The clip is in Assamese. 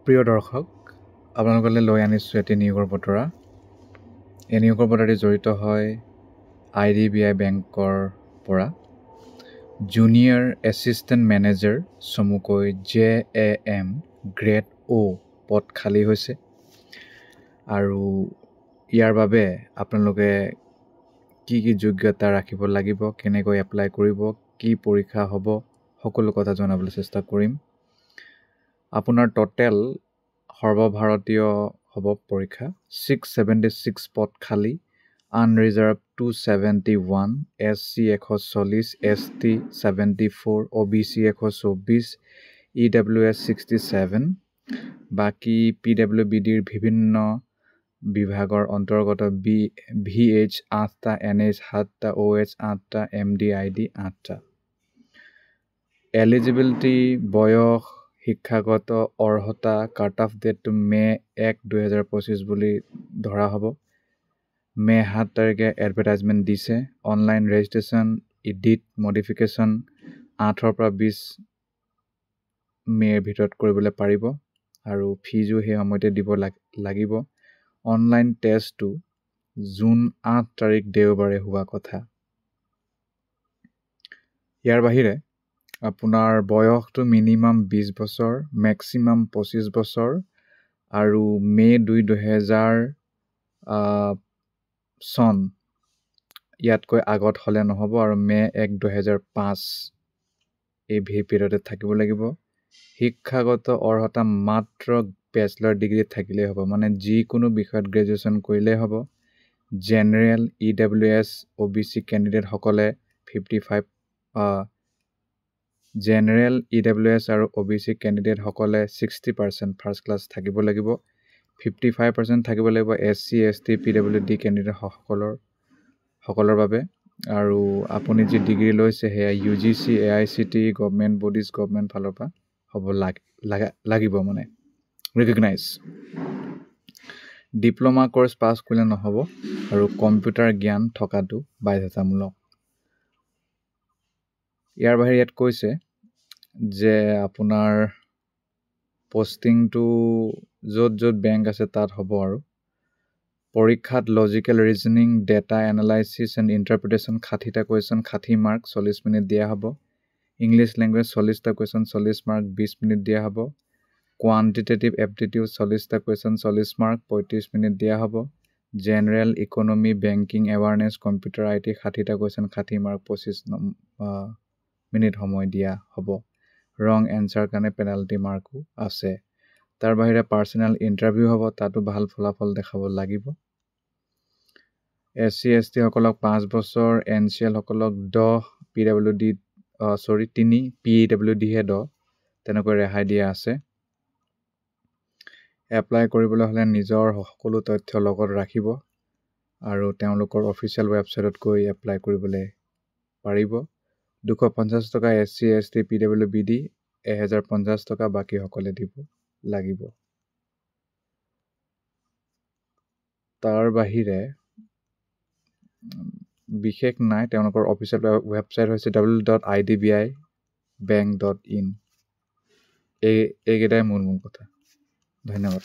প্ৰিয় দৰ্শক, আপোনালোকলৈ লৈ আনিছোঁ এটি নিয়োগৰ বতৰা। এই নিয়োগৰ বতৰাটি জড়িত হয় IDBI বেংকৰ পৰা। জুনিয়ৰ এছিষ্টেণ্ট মেনেজাৰ চমুকৈ JAM গ্ৰেড O পদ খালী হৈছে আৰু ইয়াৰ বাবে আপোনালোকে কি যোগ্যতা ৰাখিব লাগিব, কেনেকৈ এপ্লাই কৰিব, কি পৰীক্ষা হ'ব, সকলো কথা জনাবলৈ চেষ্টা কৰিম। আপোনাৰ টোটেল সৰ্বভাৰতীয় হ'ব পৰীক্ষা। 676 পদ খালী, unreserved 271, SC 140, ST 74, OBC 124, EWS 67, বাকী PWBDৰ বিভিন্ন বিভাগৰ অন্তৰ্গত VH 8টা, NH 7টা, OH 8টা, MDID 8টা। এলিজিবিলিটি বয়স, শিক্ষাগত অৰ্হতা, কাট অফ ডেটটো মে 1, 2025 বুলি ধৰা হ'ব। মে 7 তাৰিখে এডভাৰটাইজমেণ্ট দিছে। অনলাইন ৰেজিষ্ট্ৰেশ্যন, এডিট, মডিফিকেশ্যন 8 পৰা 20 মে'ৰ ভিতৰত কৰিবলৈ পাৰিব আৰু ফিজো সেই সময়তে দিব লাগিব। অনলাইন টেষ্টটো জুন 8 তাৰিখ দেওবাৰে হোৱা কথা। ইয়াৰ বাহিৰে আপোনাৰ বয়সটো মিনিমাম 20 বছৰ, মেক্সিমাম 25 বছৰ আৰু মে 2, 2000 চন ইয়াতকৈ আগত হ'লে নহ'ব আৰু মে 1, 2005 এই ভিতৰতে থাকিব লাগিব। শিক্ষাগত অৰ্হতা মাত্ৰ বেচলাৰ ডিগ্ৰী থাকিলেই হ'ব, মানে যিকোনো বিষয়ত গ্ৰেজুৱেশ্যন কৰিলেই হ'ব। General, EWS, OBC কেণ্ডিডেটসকলে 55 general, EWS আৰু OBC কেণ্ডিডেটসকলে 60% ফাৰ্ষ্ট ক্লাছ থাকিব লাগিব। 55% থাকিব লাগিব SC, ST, PWD কেণ্ডিডেটসকলৰ বাবে। আৰু আপুনি যি ডিগ্ৰী লৈছে সেয়া UGC, AICTE, government bodies, government ফালৰ পৰা হ'ব লাগিব, মানে ৰিকগনাইজ। ডিপ্ল'মা কৰ্চ পাছ কৰিলে নহ'ব আৰু কম্পিউটাৰ জ্ঞান থকাটো বাধ্যতামূলক। ইয়াৰ বাহিৰে ইয়াত কৈছে যে আপোনাৰ পষ্টিংটো য'ত বেংক আছে তাত হ'ব আৰু পৰীক্ষাত logical reasoning, data analysis and interpretation 60টা কুৱেশ্যন, 60 মাৰ্ক, 40 মিনিট দিয়া হ'ব। ইংলিছ লেংগুৱেজ 40টা কুৱেশ্যন, 40 মাৰ্ক, 20 মিনিট দিয়া হ'ব। কোৱান্টিটেটিভ এপ্টিটিউড 40টা কুৱেশ্যন, 40 মাৰ্ক, 35 মিনিট দিয়া হ'ব। General, economy, banking, awareness, computer IT 60টা কুৱেশ্যন, 60 মাৰ্ক, 25 মিনিট সময় দিয়া হ'ব। ৰং এনচাৰ কাৰণে পেনাল্টি মাৰ্কো আছে। তাৰ বাহিৰে পাৰ্চনেল ইণ্টাৰভিউ হ'ব, তাতো ভাল ফলাফল দেখাব লাগিব। SC, ST সকলক 5 বছৰ, NCL সকলক 10, PWD 3, PWDহে 10, তেনেকৈ ৰেহাই দিয়া আছে। এপ্লাই কৰিবলৈ হ'লে নিজৰ সকলো তথ্য লগত ৰাখিব আৰু তেওঁলোকৰ অফিচিয়েল ৱেবছাইটত গৈ এপ্লাই কৰিবলৈ পাৰিব। 250 টকা SC, ST, PWBD, 1050 টকা বাকীসকলে দিব লাগিব। তাৰ বাহিৰে বিশেষ নাই। তেওঁলোকৰ অফিচিয়েল ৱেবছাইট হৈছে www.idbibank.in। এইকেইটাই মূল কথা। ধন্যবাদ।